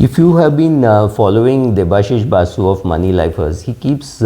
If you have been following Debashish Basu of Money Lifers, he keeps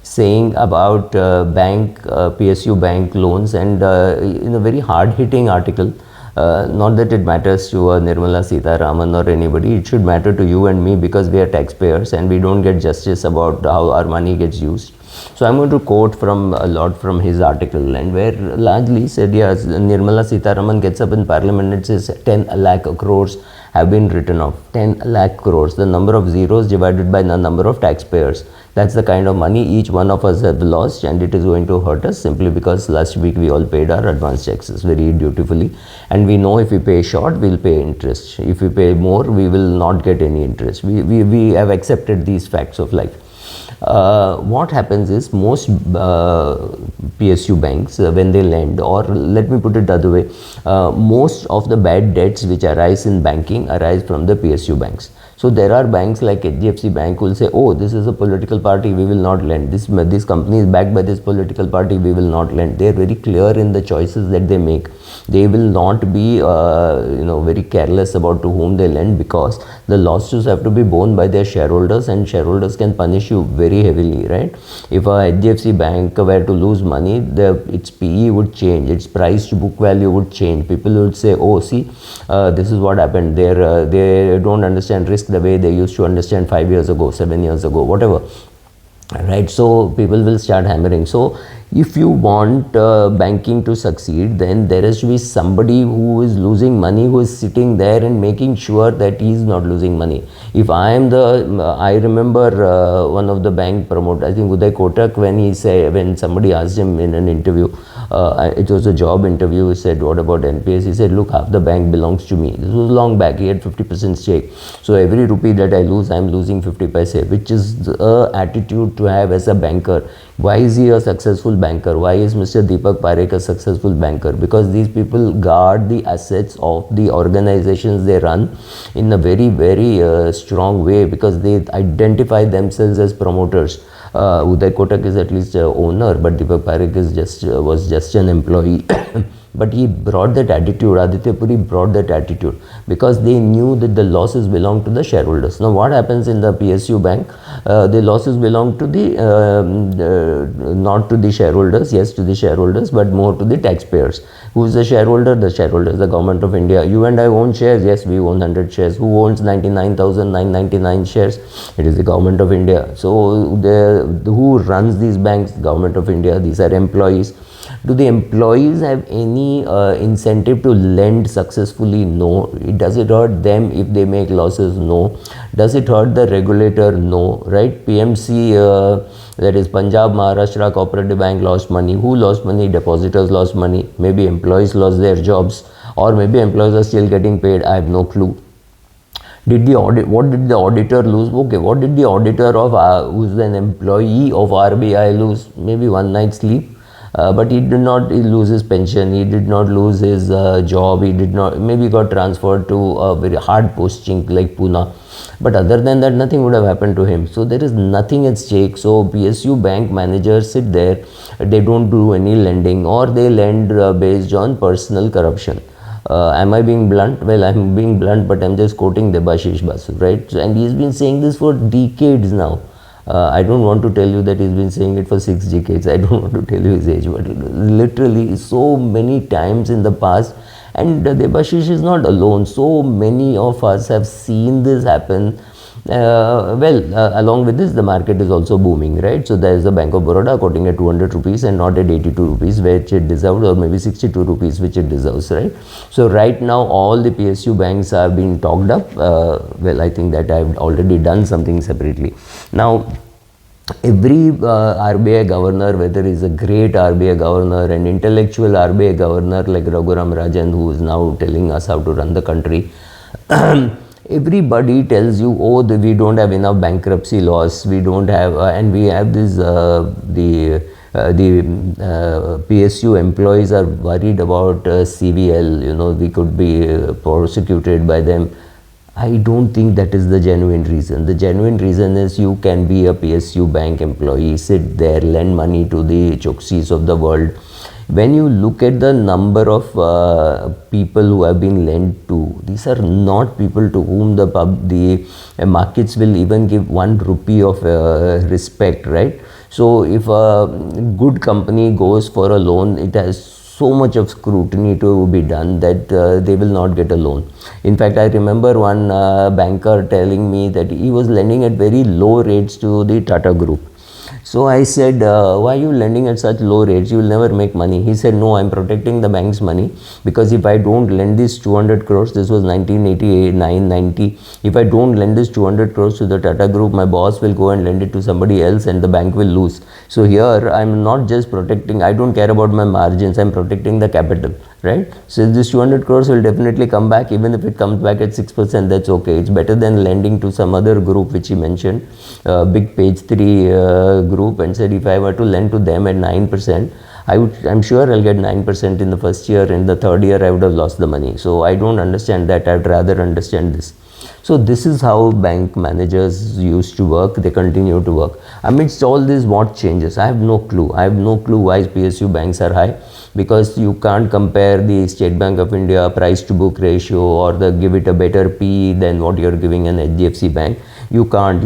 saying about PSU bank loans, and in a very hard-hitting article, not that it matters to Nirmala Sitharaman or anybody, it should matter to you and me because we are taxpayers and we don't get justice about how our money gets used. So I'm going to quote from a lot from his article, and where largely said, yes, Nirmala Sitharaman gets up in parliament and says 10 lakh crores have been written off. 10 lakh crores, the number of zeros divided by the number of taxpayers. That's the kind of money each one of us have lost, and it is going to hurt us simply because last week we all paid our advance taxes very dutifully, and we know if we pay short, we'll pay interest. If we pay more, we will not get any interest. We have accepted these facts of life. What happens is most PSU banks, when they lend, or let me put it the other way, most of the bad debts which arise in banking arise from the PSU banks. So there are banks like HDFC Bank who will say, oh, this is a political party, we will not lend. This company is backed by this political party, we will not lend. They are very clear in the choices that they make. They will not be very careless about to whom they lend, because the losses have to be borne by their shareholders, and shareholders can punish you very heavily, right? If a HDFC Bank were to lose money, its PE would change, its price to book value would change. People would say, oh, see, this is what happened. They don't understand risk the way they used to understand 5 years ago, 7 years ago, whatever. Right, so people will start hammering. So if you want banking to succeed, then there has to be somebody who is losing money, who is sitting there and making sure that he is not losing money. If I am I remember one of the bank promoters, I think Uday Kotak, when somebody asked him in an interview, it was a job interview, he said, what about NPAs? He said, look, half the bank belongs to me. This was long back, he had 50% stake. So every rupee that I lose, I am losing 50 paise, which is the attitude to have as a banker. Why is he a successful banker? Why is Mr. Deepak Parekh a successful banker? Because these people guard the assets of the organizations they run in a very, very strong way, because they identify themselves as promoters. Uday Kotak is at least owner, but Deepak Parekh was just an employee. But he brought that attitude, Aditya Puri brought that attitude, because they knew that the losses belong to the shareholders. Now what happens in the PSU bank? The losses belong to not to the shareholders, yes, to the shareholders, but more to the taxpayers. Who is the shareholder? The shareholder is the government of India. You and I own shares, yes, we own 100 shares. Who owns 99,999 shares? It is the government of India. So who runs these banks? Government of India. These are employees. Do the employees have any incentive to lend successfully? No. Does it hurt them if they make losses? No. Does it hurt the regulator? No. Right? PMC, that is Punjab Maharashtra Cooperative Bank, lost money. Who lost money? Depositors lost money. Maybe employees lost their jobs, or maybe employees are still getting paid. I have no clue. What did the auditor lose? Okay, what did the auditor of who's an employee of RBI lose? Maybe one night's sleep. But he did not lose his pension, he did not lose his job, he did not, maybe got transferred to a very hard posting like Pune. But other than that, nothing would have happened to him. So there is nothing at stake. So PSU bank managers sit there, they don't do any lending, or they lend based on personal corruption. Am I being blunt? Well, I'm being blunt, but I'm just quoting Debashish Basu, right? And he's been saying this for decades now. I don't want to tell you that he's been saying it for 6 decades. I don't want to tell you his age, but literally so many times in the past. And Debashish is not alone. So many of us have seen this happen. Along with this, the market is also booming, right? So there is the Bank of Baroda quoting at 200 rupees and not at 82 rupees, which it deserves, or maybe 62 rupees, which it deserves, right? So right now, all the PSU banks are being talked up. I think that I've already done something separately. Now, every RBI governor, whether he's a great RBI governor, an intellectual RBI governor like Raghuram Rajan, who is now telling us how to run the country, everybody tells you, oh, we don't have enough bankruptcy laws, we don't have, and we have this, the PSU employees are worried about CVL, we could be prosecuted by them. I don't think that is the genuine reason. The genuine reason is you can be a PSU bank employee, sit there, lend money to the Choksis of the world. When you look at the number of people who have been lent to, these are not people to whom the markets will even give 1 rupee of respect, right? So if a good company goes for a loan, it has so much of scrutiny to be done that they will not get a loan. In fact, I remember one banker telling me that he was lending at very low rates to the Tata Group. So I said, why are you lending at such low rates? You will never make money. He said, no, I'm protecting the bank's money, because if I don't lend this 200 crores, this was 1989, 90. If I don't lend this 200 crores to the Tata Group, my boss will go and lend it to somebody else and the bank will lose. So here I'm not just protecting, I don't care about my margins, I'm protecting the capital, right? So this 200 crores will definitely come back. Even if it comes back at 6%, that's okay. It's better than lending to some other group which he mentioned, big page 3 group, and said if I were to lend to them at 9%, I'm sure I'll get 9% in the first year. In the third year I would have lost the money. So I don't understand that. I'd rather understand this. So this is how bank managers used to work. They continue to work. Amidst all this, what changes? I have no clue. I have no clue why PSU banks are high, because you can't compare the State Bank of India price to book ratio or give it a better P than what you're giving an HDFC bank. You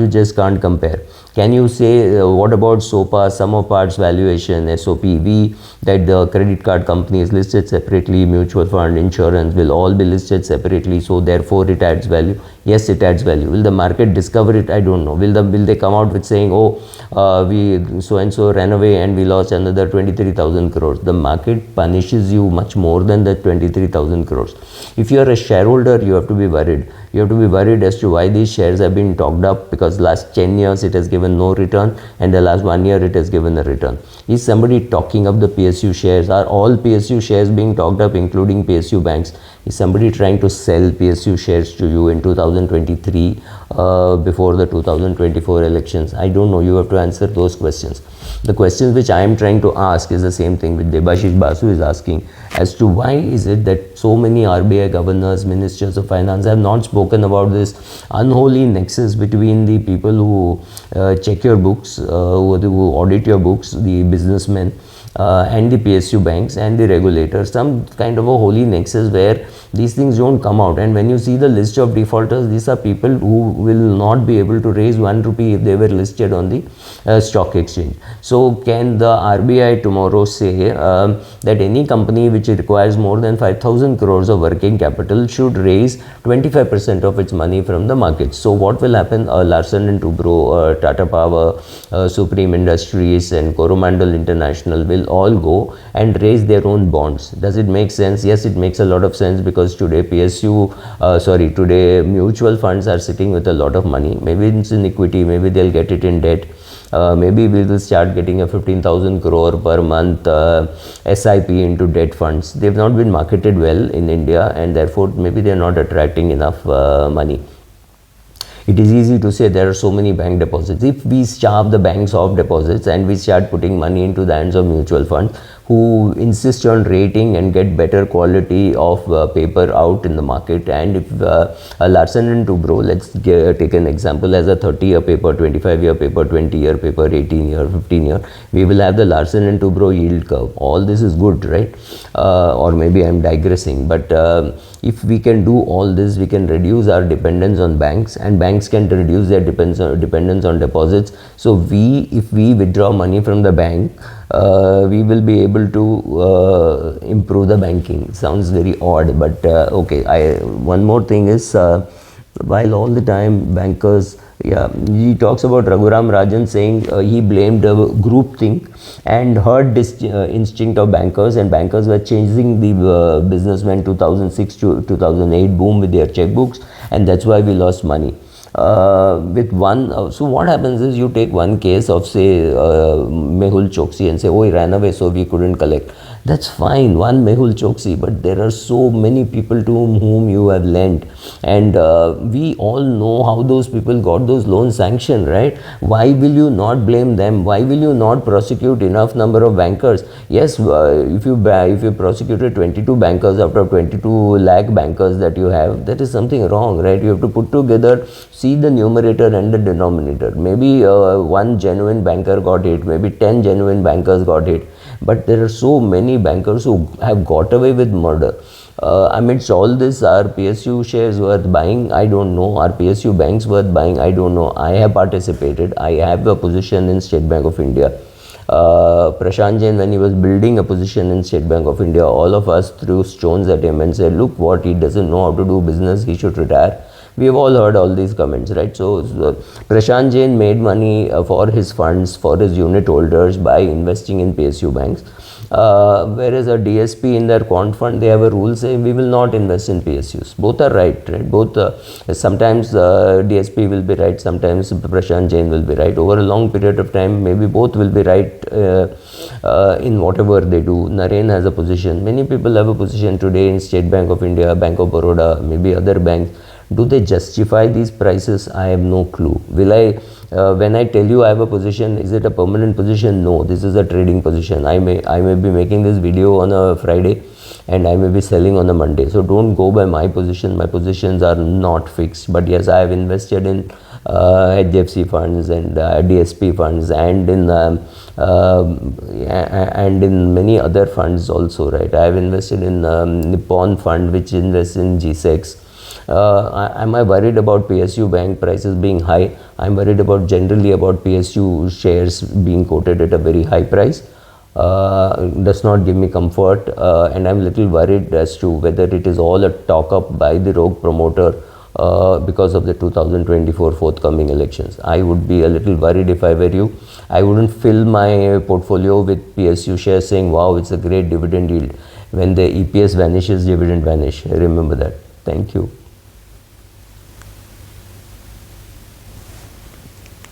just can't compare. Can you say, what about SOPA, sum of parts valuation, SOPV, that the credit card company is listed separately, mutual fund, insurance will all be listed separately, so therefore it adds value? Yes, it adds value. Will the market discover it? I don't know. Will they come out with saying, oh, we so and so ran away and we lost another 23,000 crores? The market punishes you much more than that 23,000 crores. If you are a shareholder, you have to be worried. You have to be worried as to why these shares have been talked up, because last 10 years it has given no return and the last 1 year it has given a return. Is somebody talking up the PSU shares? Are all PSU shares being talked up, including PSU banks? Is somebody trying to sell PSU shares to you in 2023 before the 2024 elections? I don't know. You have to answer those questions. The questions which I am trying to ask is the same thing which Debashish Basu is asking, as to why is it that so many RBI governors, ministers of finance have not spoken about this unholy nexus between the people who check your books, who audit your books, the businessmen, and the PSU banks and the regulators, some kind of a holy nexus where these things don't come out. And when you see the list of defaulters, these are people who will not be able to raise 1 rupee if they were listed on the stock exchange. So can the RBI tomorrow say that any company which requires more than 5,000 crores of working capital should raise 25% of its money from the market? So what will happen? Larsen and Toubro, Tata Power, Supreme Industries and Coromandel International will all go and raise their own bonds. Does it make sense? Yes, it makes a lot of sense, because today today mutual funds are sitting with a lot of money. Maybe it's in equity, maybe they'll get it in debt. Maybe we will start getting a 15,000 crore per month SIP into debt funds. They've not been marketed well in India, and therefore maybe they're not attracting enough money. It is easy to say there are so many bank deposits. If we starve the banks of deposits and we start putting money into the hands of mutual funds who insist on rating and get better quality of paper out in the market, and if Larsen and Toubro, let's take an example as a 30-year paper, 25-year paper, 20-year paper, 18-year, 15-year, we will have the Larsen and Toubro yield curve. All this is good, right? Or maybe I'm digressing, but if we can do all this, we can reduce our dependence on banks, and banks can reduce their dependence on deposits. So if we withdraw money from the bank, we will be able to improve the banking. Sounds very odd, but okay. One more thing is, while all the time bankers, he talks about Raghuram Rajan saying he blamed groupthink and herd instinct of bankers, and bankers were chasing the businessmen 2006 to 2008 boom with their checkbooks, and that's why we lost money. So what happens is, you take one case of, say, Mehul Choksi and say, oh, he ran away so we couldn't collect. That's fine, one Mehul Choksi, but there are so many people to whom you have lent, and we all know how those people got those loans sanctioned, right? Why will you not blame them? Why will you not prosecute enough number of bankers? Yes, if you prosecuted 22 bankers out of 22 lakh bankers that you have, that is something wrong, right? You have to put together, see the numerator and the denominator. Maybe one genuine banker got hit, maybe 10 genuine bankers got hit. But there are so many bankers who have got away with murder. Amidst all this, are PSU shares worth buying? I don't know. Are PSU banks worth buying? I don't know. I have participated. I have a position in State Bank of India. Prashant Jain, when he was building a position in State Bank of India, all of us threw stones at him and said, look what, he doesn't know how to do business, he should retire. We have all heard all these comments, right? So Prashant Jain made money for his funds, for his unit holders by investing in PSU banks. Whereas a DSP in their quant fund, they have a rule saying we will not invest in PSUs. Both are right? Both, sometimes DSP will be right, sometimes Prashant Jain will be right. Over a long period of time, maybe both will be right in whatever they do. Naren has a position. Many people have a position today in State Bank of India, Bank of Baroda, maybe other banks. Do they justify these prices? I have no clue. Will I, when I tell you I have a position, is it a permanent position? No, this is a trading position. I may be making this video on a Friday and I may be selling on a Monday. So don't go by my position. My positions are not fixed. But yes, I have invested in HDFC funds and DSP funds and in many other funds also, right? I have invested in Nippon fund, which invests in G6. Am I worried about PSU bank prices being high? I'm worried about generally about PSU shares being quoted at a very high price. Does not give me comfort, and I'm a little worried as to whether it is all a talk up by the rogue promoter because of the 2024 forthcoming elections. I would be a little worried if I were you. I wouldn't fill my portfolio with PSU shares saying, wow, it's a great dividend yield. When the EPS vanishes, dividend vanish. Remember that. Thank you.